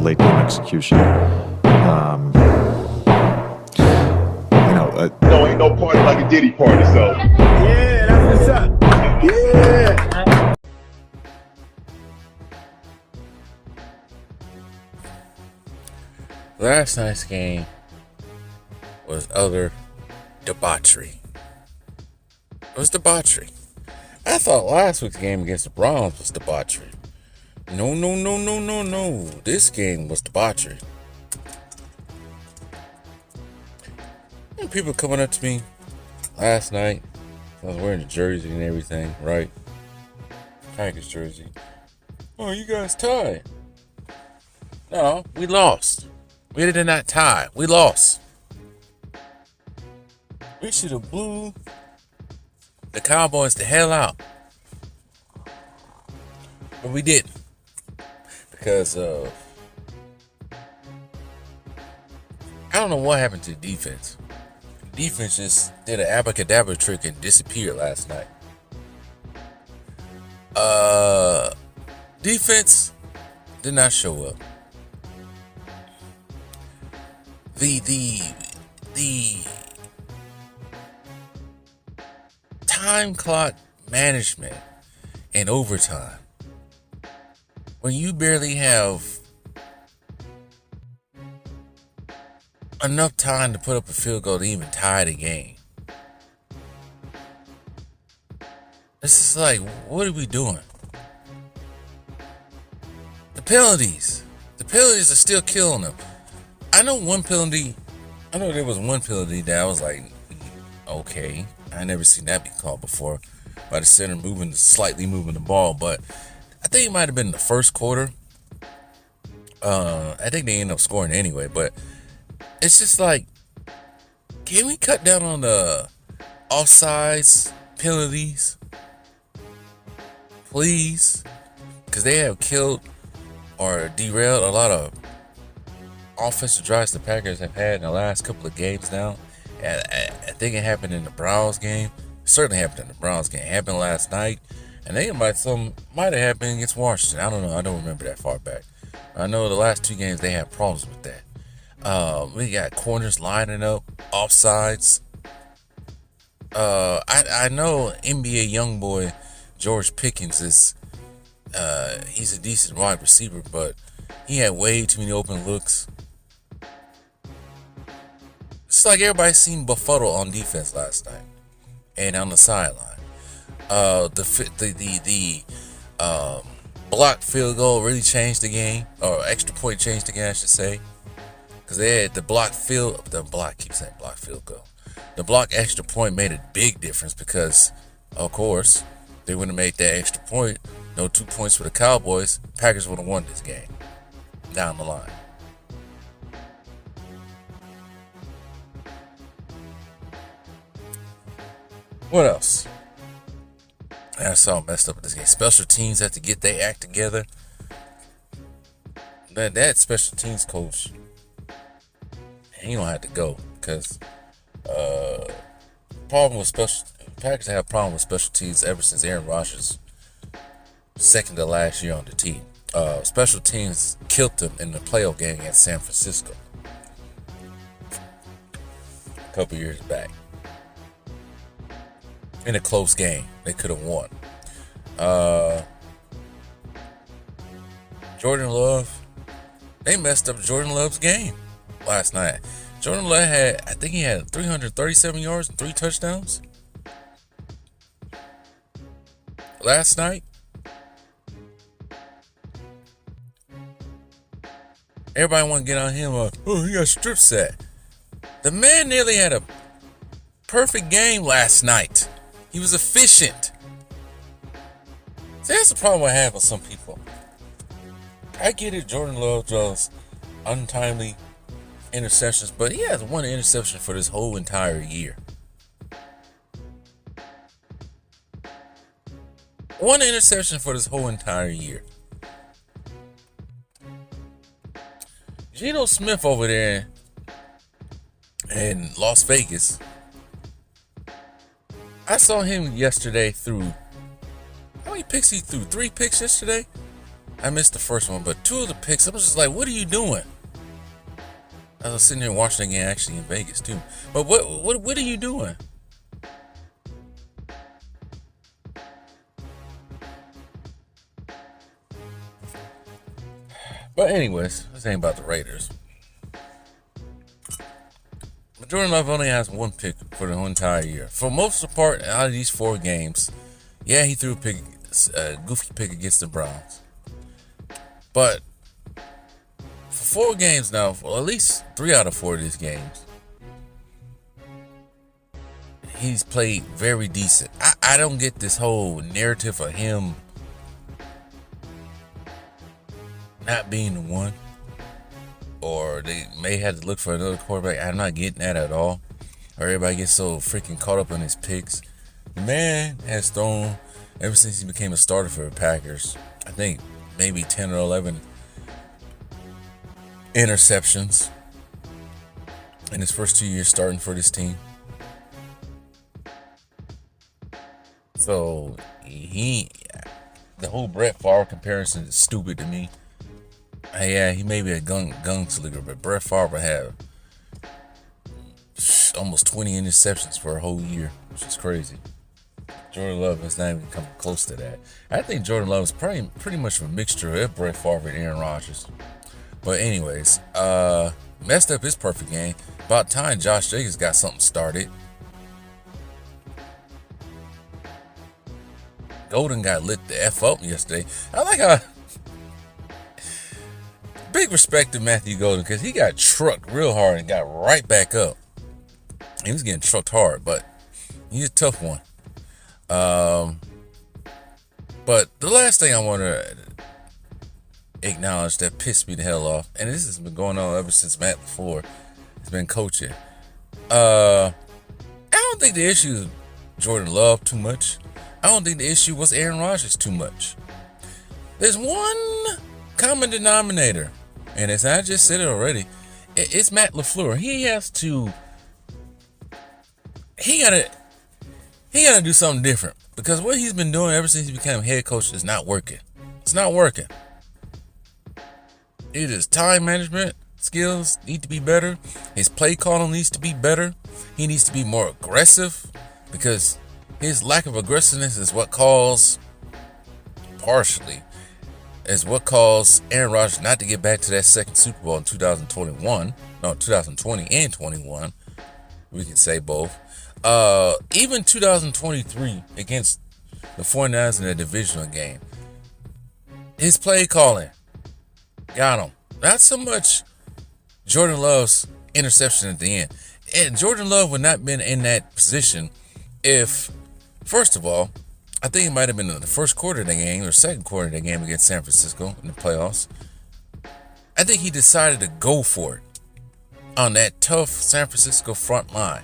late game execution. No, ain't no party like a Diddy party, so. Yeah, that's what's up. Yeah. Last night's game was utter debauchery. It was debauchery. I thought last week's game against the Browns was debauchery. No. This game was debauchery. And people coming up to me last night. I was wearing the jersey and everything, right? Packers jersey. Oh, you guys tied. No, we lost. We did not tie. We lost. We should have blew the Cowboys the hell out. But we didn't. Because I don't know what happened to the defense. The defense just did an abracadabra trick and disappeared last night. Defense did not show up. The time clock management and overtime, when you barely have enough time to put up a field goal to even tie the game. It's just like, what are we doing? The penalties are still killing them. I know there was one penalty that I was like, okay, I never seen that be called before, by the center slightly moving the ball, but I think it might have been the first quarter. I think they ended up scoring anyway, but it's just like, can we cut down on the offsides penalties, please? Because they have killed or derailed a lot of offensive drives the Packers have had in the last couple of games now. And I think it happened in the Browns game. It certainly happened in the Browns game. It happened last night. And they might have happened against Washington. I don't know. I don't remember that far back. I know the last two games they had problems with that. We got corners lining up, offsides. I know NBA young boy George Pickens is he's a decent wide receiver, but he had way too many open looks. It's like everybody seen befuddle on defense last night and on the sideline. The blocked field goal really changed the game, or extra point changed the game, I should say, because they had the block field goal. The block extra point made a big difference because, of course, they wouldn't have made that extra point. No 2 points for the Cowboys. Packers would have won this game down the line. What else? I saw messed up with this game. Special teams have to get their act together. That special teams coach, he don't have to go because Packers have a problem with special teams ever since Aaron Rodgers' second to last year on the team. Special teams killed them in the playoff game against San Francisco a couple years back. In a close game, they could have won. Jordan Love, they messed up Jordan Love's game last night. Jordan Love had 337 yards and 3 touchdowns last night. Everybody want to get on him. He got strip set. The man nearly had a perfect game last night. He was efficient. See, that's the problem I have with some people. I get it, Jordan Love draws untimely interceptions, but he has one interception for this whole entire year. One interception for this whole entire year. Geno Smith over there in Las Vegas, I saw him yesterday through, how many picks he threw? 3 picks yesterday? I missed the first one, but 2 of the picks, I was just like, what are you doing? I was sitting there watching the game actually in Vegas too. But what are you doing? But anyways, this ain't about the Raiders. But Jordan Love only has 1 pick for the whole entire year. For most of the part, out of these 4 games, yeah, he threw a goofy pick against the Browns. But for 4 games now, well, at least 3 out of 4 of these games, he's played very decent. I don't get this whole narrative of him not being the one, or they may have to look for another quarterback. I'm not getting that at all. Or everybody gets so freaking caught up on his picks. The man has thrown, ever since he became a starter for the Packers, I think maybe 10 or 11 interceptions in his first 2 years starting for this team. So the whole Brett Favre comparison is stupid to me. Yeah, he may be a gunslinger, but Brett Favre had almost 20 interceptions for a whole year, which is crazy. Jordan Love has not even come close to that. I think Jordan Love is pretty much a mixture of Brett Favre and Aaron Rodgers. But anyways, messed up his perfect game. About time Josh Jacobs got something started. Golden got lit the F up yesterday. I like how big respect to Matthew Golden, because he got trucked real hard and got right back up. He was getting trucked hard, but he's a tough one. But the last thing I want to acknowledge that pissed me the hell off, and this has been going on ever since Matt LaFluer has been coaching. I don't think the issue is Jordan Love too much. I don't think the issue was Aaron Rodgers too much. There's one common denominator, and as I just said it already, it's Matt LaFleur. He gotta do something different, because what he's been doing ever since he became head coach is not working. It's not working. His time management skills need to be better. His play calling needs to be better. He needs to be more aggressive, because his lack of aggressiveness is what caused Aaron Rodgers not to get back to that second Super Bowl in 2020 and 21. We can say both. Even 2023 against the 49ers in a divisional game, his play calling got him. Not so much Jordan Love's interception at the end. And Jordan Love would not have been in that position if, first of all, I think it might have been in the first quarter of the game or second quarter of the game against San Francisco in the playoffs. I think he decided to go for it on that tough San Francisco front line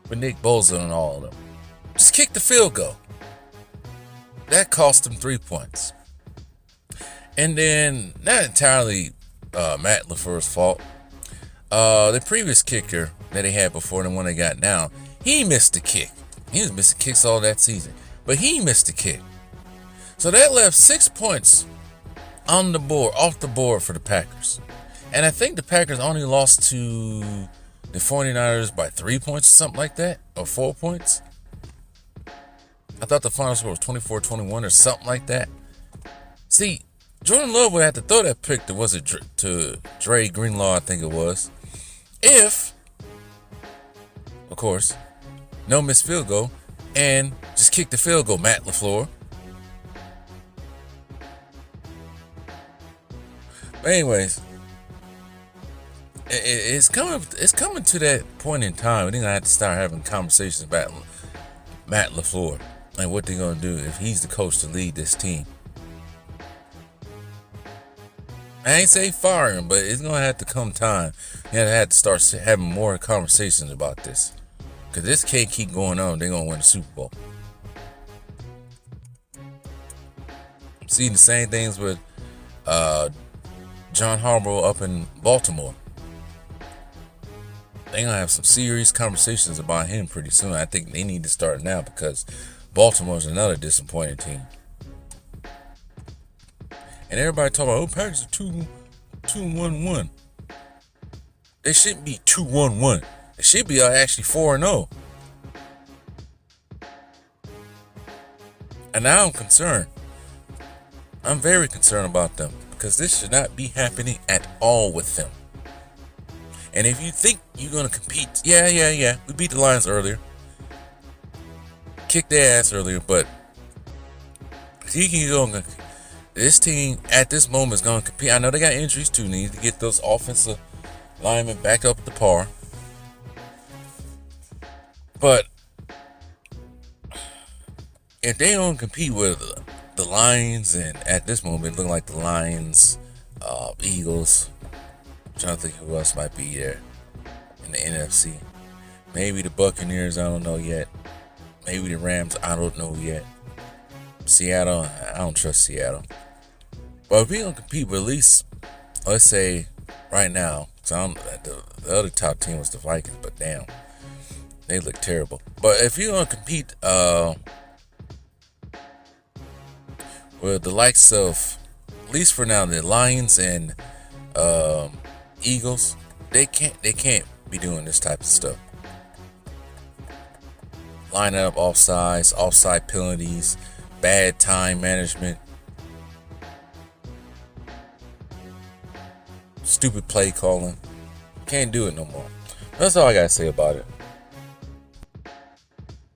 with Nick Bosa and all of them. Just kick the field goal. That cost him 3 points. And then, not entirely Matt LaFleur's fault. The previous kicker that he had before, the one they got now, he missed the kick. He was missing kicks all that season, but he missed the kick. So that left 6 points on the board, off the board for the Packers. And I think the Packers only lost to the 49ers by 3 points or something like that, or 4 points. I thought the final score was 24-21 or something like that. See, Jordan Love would have to throw that pick to Dre Greenlaw, I think it was, if, of course, no missed field goal, and just kick the field goal, Matt LaFleur. But anyways, it's coming to that point in time. We're gonna have to start having conversations about Matt LaFleur and what they're gonna do if he's the coach to lead this team. I ain't say fire him, but it's gonna have to come time. You have to start having more conversations about this, because this can't keep going on. They're gonna win the Super Bowl. I'm seeing the same things with John Harbaugh up in Baltimore. They're gonna have some serious conversations about him pretty soon. I think they need to start now, because Baltimore's another disappointing team. And everybody talking about, oh, Packers are 2-1-1. They shouldn't be 2-1-1. They should be actually 4-0. And now I'm concerned. I'm very concerned about them because this should not be happening at all with them. And if you think you're going to compete, yeah. We beat the Lions earlier. Kicked their ass earlier, but this team at this moment is going to compete. I know they got injuries too. Need to get those offensive linemen back up to par. But if they don't compete with the Lions, and at this moment it looks like the Lions, Eagles, I'm trying to think who else might be there in the NFC. Maybe the Buccaneers, I don't know yet. Maybe the Rams, I don't know yet. Seattle, I don't trust Seattle. But if we don't compete with at least, let's say right now, the other top team was the Vikings, but damn, they look terrible. But if you're going to compete with the likes of, at least for now, the Lions and Eagles, they can't be doing this type of stuff. Lining up offside penalties, bad time management, stupid play calling. Can't do it no more. That's all I gotta say about it.